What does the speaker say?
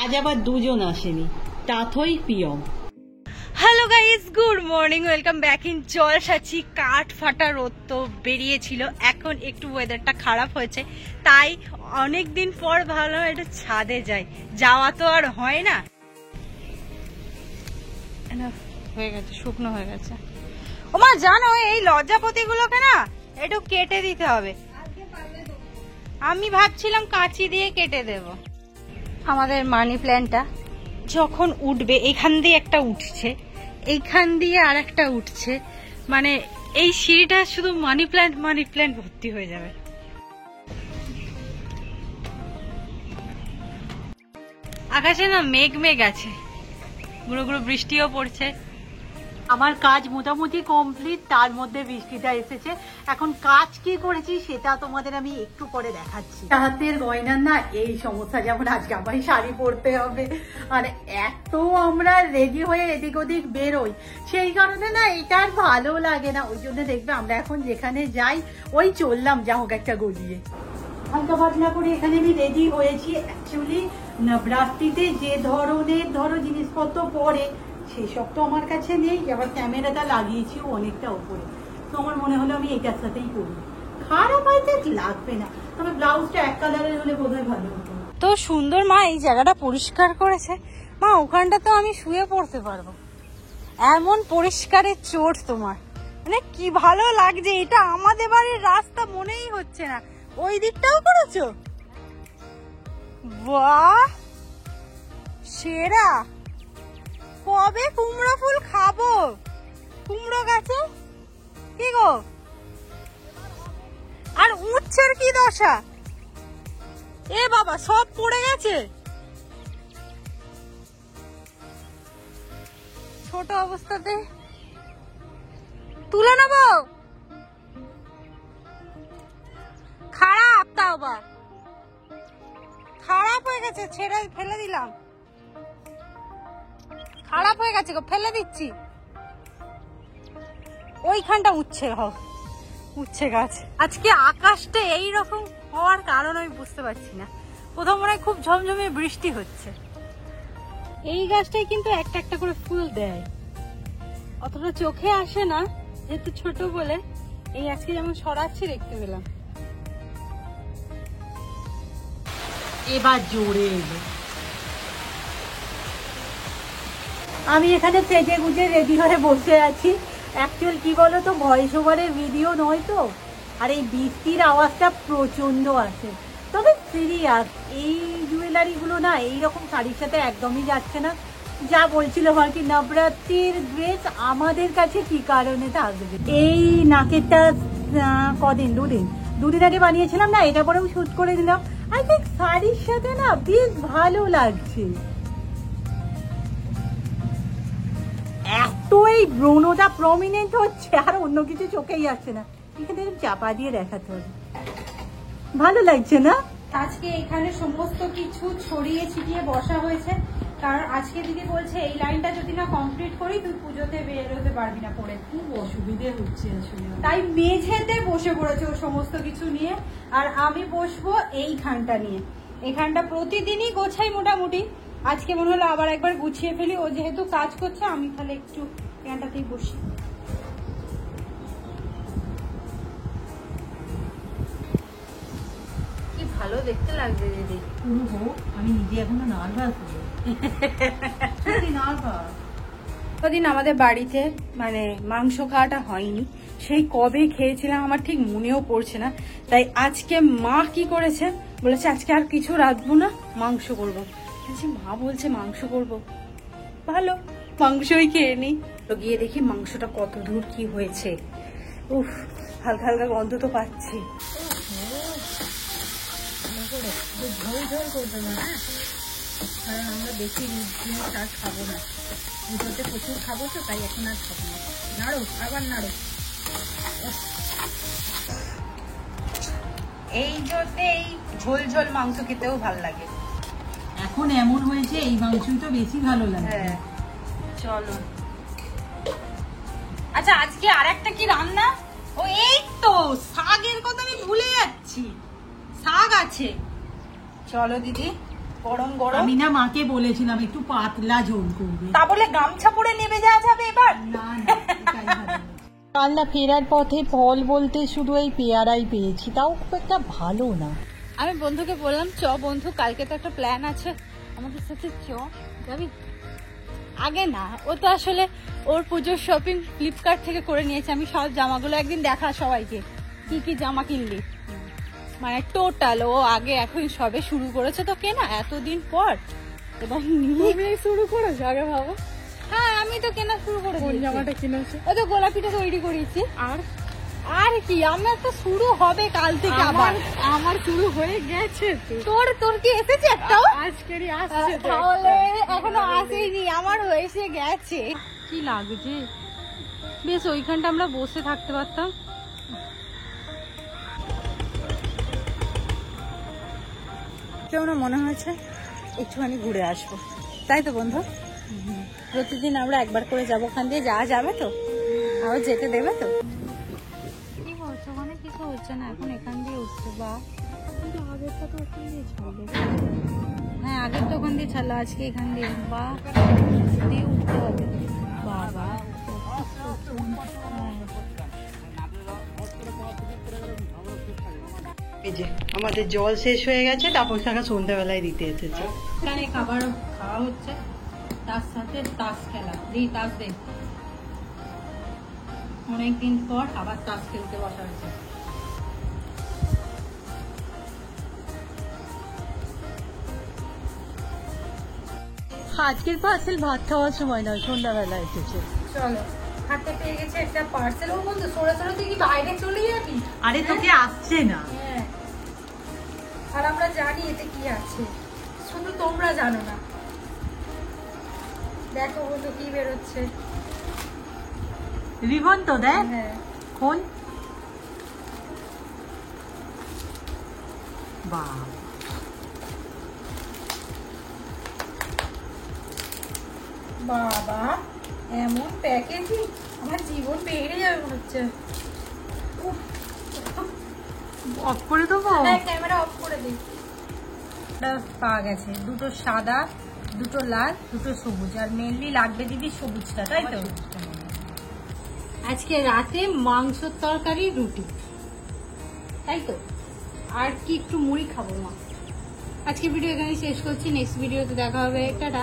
আজ আবার দুজন আসেনি, Tathoi Piyom. Hello guys, good morning, welcome back in জলসাচি। কাঠ ফাটা রোদ তো বেরিয়েছিল, এখন একটু ওয়েদারটা খারাপ হয়েছে, তাই অনেকদিন পর ভালো একটু ছাদে যাই। যাওয়া তো আর হয় না, হয়ে গেছে, শুকনো হয়ে গেছে। ওমা জানো, এই লজ্জাপতিগুলোকে না একটু কেটে দিতে হবে। আমি ভাবছিলাম কাঁচি দিয়ে কেটে দেব। আমাদের মানি প্ল্যান্টটা যখন উঠবে, এখান দিয়ে একটা উঠছে, এইখান দিয়ে আর একটা উঠছে, মানে এই সিঁড়িটা শুধু মানি প্ল্যান্ট ভর্তি হয়ে যাবে। আকাশে না মেঘ আছে, গুঁড়ো গুঁড়ো বৃষ্টিও পড়ছে। আমার কাজ মোটামুটি কমপ্লিট, তার মধ্যে বৃষ্টিটা এসেছে। এখন কাজ কি করেছি সেটা তোমাদের আমি একটু পরে দেখাচ্ছি। হাতের গয়নার না এই সমস্যা, যেমন আজকে আমায় শাড়ি পরতে হবে, আর এত আমরা রেডি হয়ে এদিক ওদিক বেরোই, সেই কারণে না এটা আর ভালো লাগে না। ওই জন্য দেখবে আমরা এখন যেখানে যাই ওই চললাম যা হোক একটা গলিয়ে। হালকা পাতলা করে এখানে আমি রেডি হয়েছি। অ্যাকচুয়ালি নবরাত্রিতে যে ধরো জিনিসপত্র পরে সেসব তো আমার কাছে নেই, আবার ক্যামেরাটা লাগিয়েছি অনেকটা উপরে, তো আমার মনে হলো আমি এটার সাথেই করি, খারাপ হয়তো লাগবে না, তবে ব্লাউজটা এক কালারের হলে বোধহয় ভালো হতো। তো সুন্দর মা এই জায়গাটা পরিষ্কার করেছে। মা ওখানটা তো আমি শুয়ে পড়তে পারবো, এমন পরিষ্কারের চোট তোমার, মানে কি ভালো লাগছে। এটা আমাদের বাড়ির রাস্তা মনেই হচ্ছে না। ওই দিকটাও করেছো, বাহ সেরা। কবে কুমড়ো ফুল খাবো? কুমড়ো গাছে কি গো, আর উচ্ছের কি দশা? এ বাবা, সব পড়ে গেছে। ছোট অবস্থাতে তুলে নেবো, খারাপ, তাও বা খারাপ হয়ে গেছে, ছেড়ে ফেলে দিলাম। খারাপ হয়ে গেছে গো, ফেলে দিচ্ছি। ওইখানটা উচ্ছে গাছ। আজকে আকাশটা এইরকম হওয়ার কারণ আমি বুঝতে পারছি না। কোথাও মনে হয় খুব ঝমঝমে বৃষ্টি হচ্ছে। এই গাছটাই কিন্তু একটা একটা করে ফুল দেয়, অতটা চোখে আসে না যেহেতু ছোট বলে। এই আজকে যেমন সরাচ্ছি দেখতে পেলাম। এবার জোরে এলো। আমি এখানে সেজে গুজে রেডি হয়ে বসে আছি। অ্যাকচুয়াল কি বলো তো, ভয়েস ওভারের ভিডিও নয় তো, আর এই বৃষ্টির আওয়াজটা প্রচন্ড আসে। তবে সিরিয়াস, এই জুয়েলারিগুলো না এইরকম শাড়ির সাথে একদমই যাচ্ছে না। যা বলছিলাম আর কি, নবরাত্রির ড্রেস আমাদের কাছে কি কারণে থাকবে। এই নাকেরটা দুদিন আগে বানিয়েছিলাম না, এটা পরেও শুট করে দিলাম। আই থিঙ্ক শাড়ির সাথে না বেশ ভালো লাগছে। এত এই ব্রণটা প্রমিনেন্ট হচ্ছে, আর অন্য কিছু চোখেই আসছে না। এখানে চাপা দিয়ে দেখাতে হবে, ভালো লাগছে না? আজকে এখানে সমস্ত কিছু ছড়িয়ে ছিটিয়ে বসা হয়েছে, কারণ আজকে দিদি বলছে এই লাইনটা যদি না কমপ্লিট করি তুই পুজোতে বের হতে পারবি না, পরে খুব অসুবিধে হচ্ছে আসলে। তাই মেঝেতে বসে পড়েছে ও সমস্ত কিছু নিয়ে, আর আমি বসবো এইখানটা নিয়ে। এখানটা প্রতিদিনই গোছাই মোটামুটি, আজকে মনে হলো আবার একবার গুছিয়ে ফেলি। ও যেহেতু কাজ করছে, আমি তাহলে একটু এখানটাতেই বসি। কি ভালো দেখতে লাগছে দিদি। আমি নিজে এখনো নার্ভাস। ওদিন আমাদের বাড়িতে মানে মাংস খাওয়াটা হয়নি, সেই কবে খেয়েছিলাম আমার ঠিক মনেও পড়ছে না। তাই আজকে মা কি করেছে, বলেছে আজকে আর কিছু রাখবো না, মাংস করবো। মা বলছে মাংস করবো, ভালো মাংসই খেয়ে নি। তো গিয়ে দেখি মাংসটা কত দূর কি হয়েছে। উফ, হালকা হালকা গন্ধ তো পাচ্ছি। ঝোল ঝোল করবে না, কারণ আমরা বেশি জিনিস আর খাবো না, পুজোতে প্রচুর খাবো তো, তাই এখন আর খাবো না। নাড়ো, আবার নাড়ো। এই জন্য এই ঝোল ঝোল মাংস খেতেও ভালো লাগে। এখন এমন হয়েছে এই মাংসই তো বেশি ভালো লাগে। হ্যাঁ চলো। আচ্ছা আজকে আর একটা কি রান্না, ও এই তো শাকের কথা আমি ভুলে যাচ্ছি, শাক আছে। চলো দিদি গরম গরম। আমি না মাকে বলেছিলাম একটু পাতলা ঝোল করবে, তা বলে গামছা পরে নেমে যাওয়া যাবে এবার? না না এটাই ভালো। কাল না ফেরার পথে ফল বলতে শুধু এই পেয়ারাই পেয়েছি, তাও খুব একটা ভালো না। আমি বন্ধুকে বললাম চ বন্ধু, কালকে তো একটা প্ল্যান আছে আমাদের সাথে, চ যাবি? আগে না, ও তো আসলে ওর পুজোর শপিং ফ্লিপকার্ট থেকে করে নিয়েছে। আমি সব জামাগুলো একদিন দেখা সবাইকে কি কি জামা কিনলি, মানে টোটাল ও আগে এখন সবে শুরু করেছে তো কেনা এতদিন পর। এবার নিয়ে শুরু করেছে আগে ভাবো। হ্যাঁ আমি তো কেনা শুরু করে দিয়েছি। জামাটা কিনেছে ও তো গোলাপিটা তৈরি করেছি। আর কি আমার তো শুরু হবে কাল থেকে। আবার আমার শুরু হয়ে গেছে। তোর কি এসেছে একটাও? আজকেরই আসছে। তাহলে এখনো আসেনি, আমার এসে গেছে। কি লাগছে বেশ, ওইখানটা আমরা বসে থাকতে পারতাম। কেমন মনে হয়েছে একটুখানি ঘুরে আসবো, তাই তো বন্ধু? প্রতিদিন আমরা একবার করে যাবো, ওখান দিয়ে যাওয়া যাবে তো? আরো যেতে দেবে তো? কি বলছো, ওখানে কিছু হচ্ছে না, এখন এখান দিয়ে উঠছে। বা কিন্তু আগেরটা তো ওখান দিয়ে ছাড়বে। হ্যাঁ আগের তো ওখান দিয়ে ছাড়লো, আজকে এখান দিয়ে বা দিয়ে উঠতে হবে। বাবা এই যে আমাদের জল শেষ হয়ে গেছে, তারপর কাকা সন্ধ্যাবেলায় দিতে এসেছে। এখানে খাবার খাওয়া হচ্ছে, তার সাথে তাস খেলা। দিই তাস দে, অনেকদিন পর আবার তাস খেলতে বসা হয়েছে। আজকের পার্সেল ভাত খাওয়ার সময় নয়, সন্ধ্যাবেলা এসেছে। চলো, হাতে পেয়ে গেছে একটা পার্সেল। ও বন্ধু সরে সরে তুই কি বাইরে চলে যাবি? আরে তোকে আসছে না। হ্যাঁ, আর আমরা জানি এতে কি আছে, শুধু তোমরা জানো না। দেখো বন্ধু কি বেরোচ্ছে। রিবন তো দেখ। হ্যাঁ কোন বাহ, বাবা এমন প্যাকেজিং, আমার জীবন বেড়ে যাবে মনে হচ্ছে। অফ করে দেবো। হ্যাঁ ক্যামেরা অফ করে দিই। পাওয়া গেছে দুটো সাদা, দুটো লাল, দুটো সবুজ, আর মেনলি লাগবে দিদি সবুজটা, তাই তো? আজকে রাতে মাংসের তরকারি, রুটি, তাই তো? আর কি একটু মুড়ি খাবো মা। আজকে ভিডিও এখানে শেষ করছি, নেক্সট ভিডিওতে দেখা হবে। টাটা।